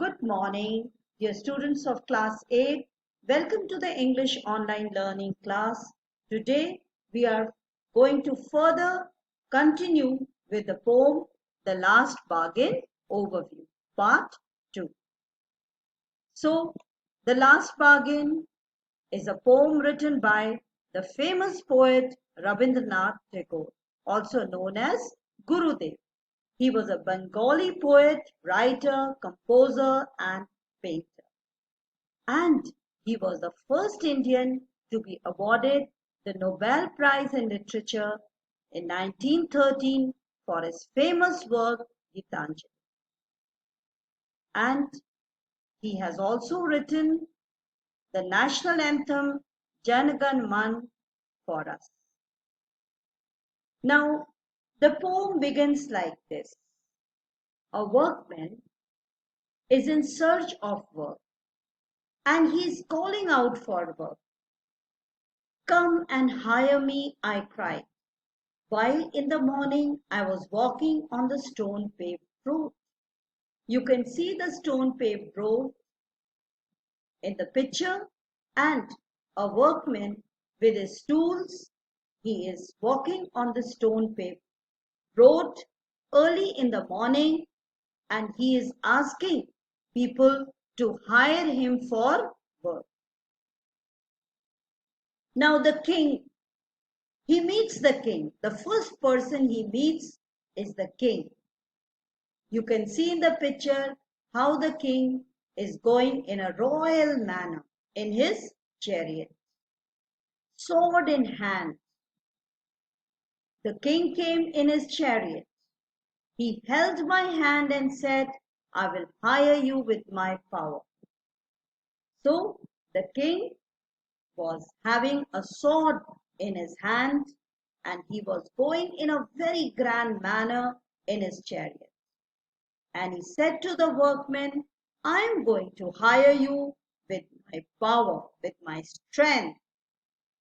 Good morning, dear students of class 8. Welcome to the English online learning class. Today we are going to further continue with the poem The Last Bargain Overview, Part 2. So, The Last Bargain is a poem written by the famous poet Rabindranath Tagore, also known as Gurudev. He was a Bengali poet, writer, composer, and painter. And he was the first Indian to be awarded the Nobel Prize in Literature in 1913 for his famous work Gitanjali. And he has also written the national anthem Jan Gan Man for us. Now, the poem begins like this. A workman is in search of work and he is calling out for work. Come and hire me, I cried, while in the morning I was walking on the stone-paved road. You can see the stone-paved road in the picture and a workman with his tools. He is walking on the stone-paved road early in the morning and he is asking people to hire him for work. Now the king, he meets the king. The first person he meets is the king. You can see in the picture how the king is going in a royal manner in his chariot, sword in hand. The king came in his chariot. He held my hand and said, I will hire you with my power. So the king was having a sword in his hand and he was going in a very grand manner in his chariot. And he said to the workmen, I am going to hire you with my power, with my strength.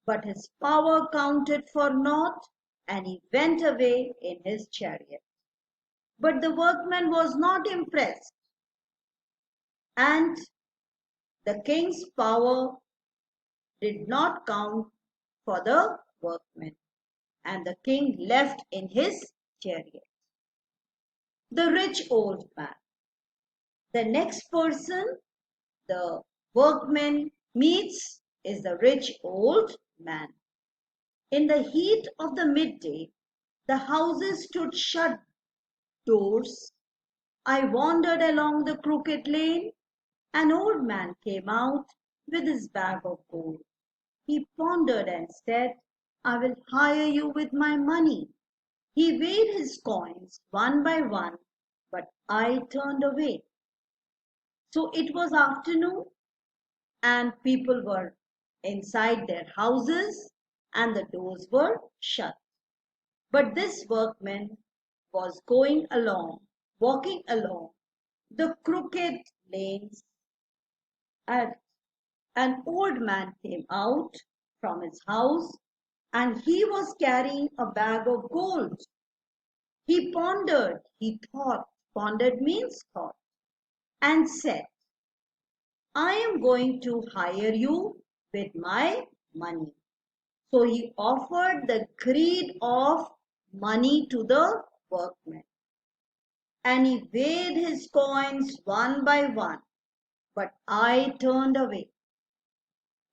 But his power counted for naught and he went away in his chariot. But the workman was not impressed. And the king's power did not count for the workman. And the king left in his chariot. The rich old man. The next person the workman meets is the rich old man. In the heat of the midday, the houses stood shut doors. I wandered along the crooked lane. An old man came out with his bag of gold. He pondered and said, I will hire you with my money. He weighed his coins one by one, but I turned away. So it was afternoon and people were inside their houses and the doors were shut. But this workman was walking along the crooked lanes, and an old man came out from his house and he was carrying a bag of gold. He pondered, he thought, pondered means thought, and said, I am going to hire you with my money. So he offered the greed of money to the workman. And he weighed his coins one by one, but I turned away.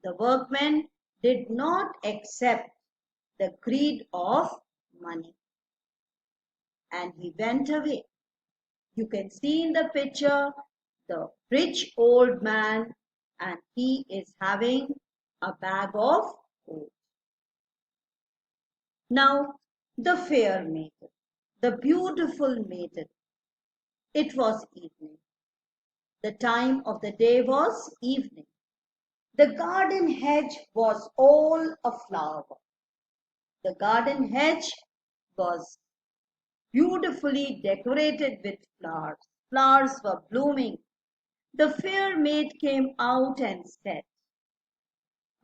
The workman did not accept the greed of money. And he went away. You can see in the picture the rich old man and he is having a bag of gold. Now, the fair maiden, the beautiful maiden. It was evening. The time of the day was evening. The garden hedge was all aflower. The garden hedge was beautifully decorated with flowers. Flowers were blooming. The fair maid came out and said,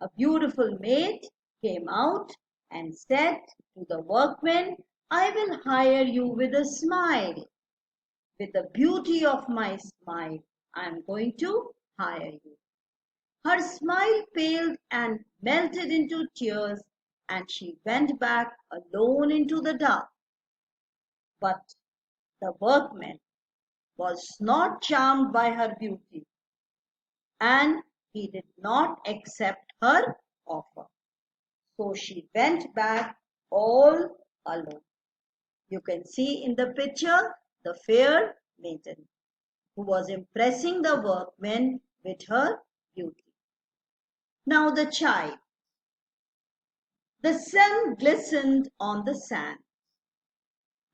a beautiful maid came out and said to the workman, I will hire you with a smile. With the beauty of my smile, I am going to hire you. Her smile paled and melted into tears, and she went back alone into the dark. But the workman was not charmed by her beauty, and he did not accept her offer. So she went back all alone. You can see in the picture the fair maiden who was impressing the workmen with her beauty. Now the child. The sun glistened on the sand.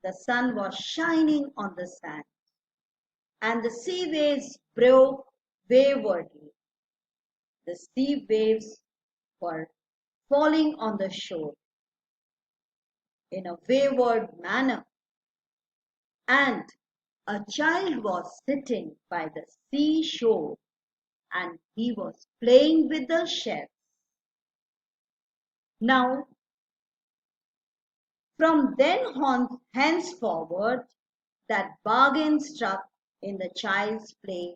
The sun was shining on the sand, and the sea waves broke waywardly. The sea waves were falling on the shore in a wayward manner, and a child was sitting by the seashore, and he was playing with the shells. Now, from then on henceforward, that bargain struck in the child's play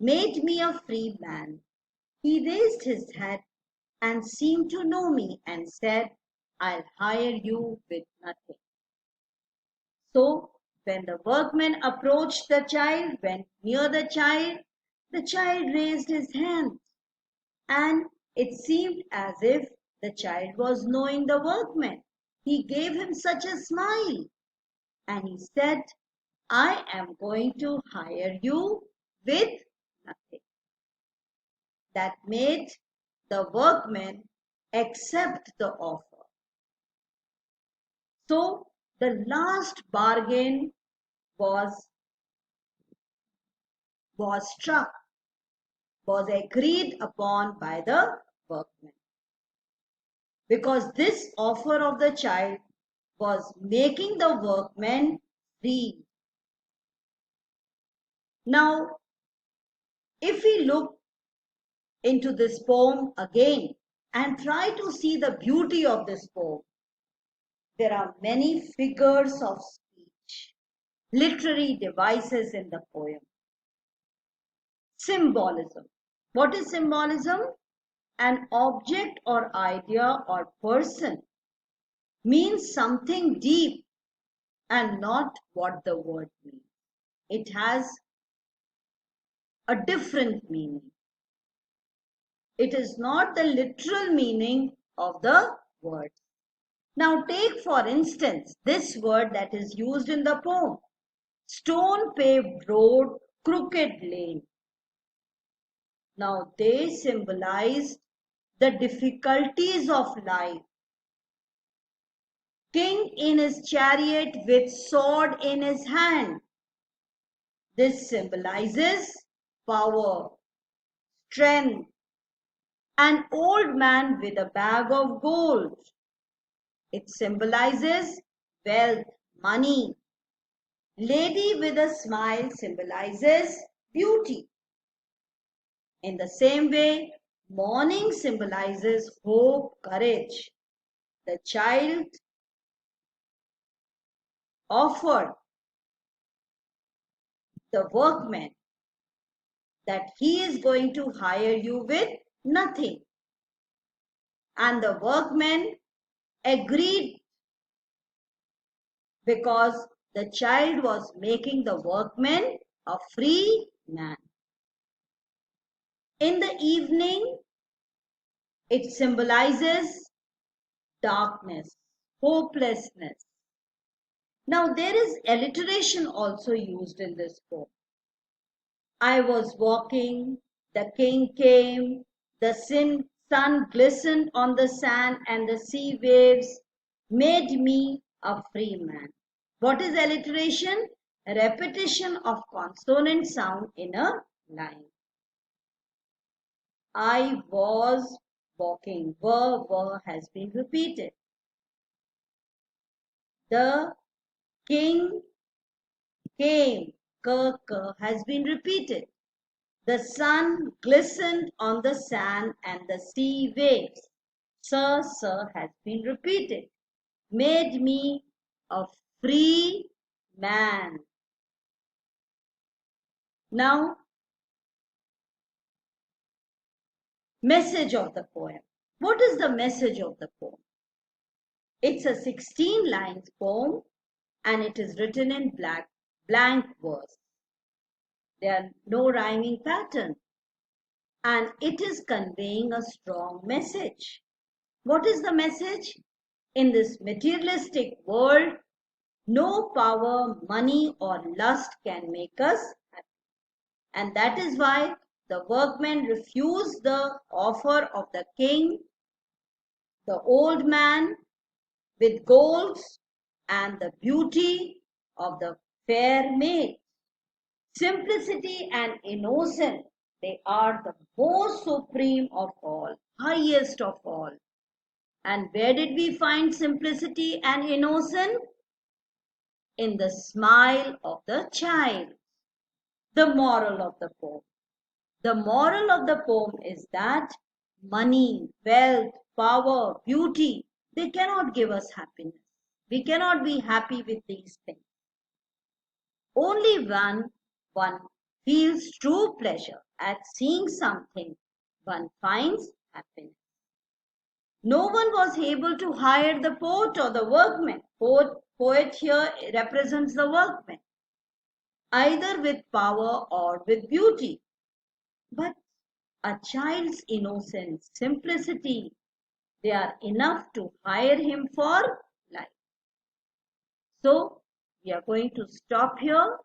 made me a free man. He raised his head and seemed to know me and said, I'll hire you with nothing. So when the workman approached the child, went near the child raised his hand, and it seemed as if the child was knowing the workman. He gave him such a smile, and he said, I am going to hire you with nothing. That made the workman accept the offer. So the last bargain was struck, was agreed upon by the workman. Because this offer of the child was making the workman free. Now, if we look into this poem again and try to see the beauty of this poem, there are many figures of speech, literary devices in the poem. Symbolism. What is symbolism? An object or idea or person means something deep and not what the word means. It has a different meaning. It is not the literal meaning of the word. Now take for instance this word that is used in the poem. Stone paved road, crooked lane. Now they symbolize the difficulties of life. King in his chariot with sword in his hand. This symbolizes power, strength. An old man with a bag of gold. It symbolizes wealth, money. Lady with a smile symbolizes beauty. In the same way, morning symbolizes hope, courage. The child offered the workman that he is going to hire you with nothing. And the workman agreed because the child was making the workman a free man. In the evening, it symbolizes darkness, hopelessness. Now there is alliteration also used in this poem. I was walking, the king came, the sun glistened on the sand, and the sea waves made me a free man. What is alliteration? A repetition of consonant sound in a line. I was walking. Were has been repeated. The king came. K has been repeated. The sun glistened on the sand and the sea waves. Sir has been repeated. Made me a free man. Now, Message of the poem. What is the message of the poem? It's a 16 lines poem and it is written in blank verse. There are no rhyming pattern and it is conveying a strong message. What is the message? In this materialistic world, no power, money or lust can make us happy. And that is why the workmen refused the offer of the king, the old man with golds and the beauty of the fair maid. Simplicity and innocence, they are the most supreme of all, highest of all. And where did we find simplicity and innocence? In the smile of the child. The moral of the poem. The moral of the poem is that money, wealth, power, beauty, they cannot give us happiness. We cannot be happy with these things. Only when one feels true pleasure at seeing something, one finds happiness. No one was able to hire the poet or the workman. Poet here represents the workman, either with power or with beauty. But a child's innocence, simplicity, they are enough to hire him for life. So, we are going to stop here.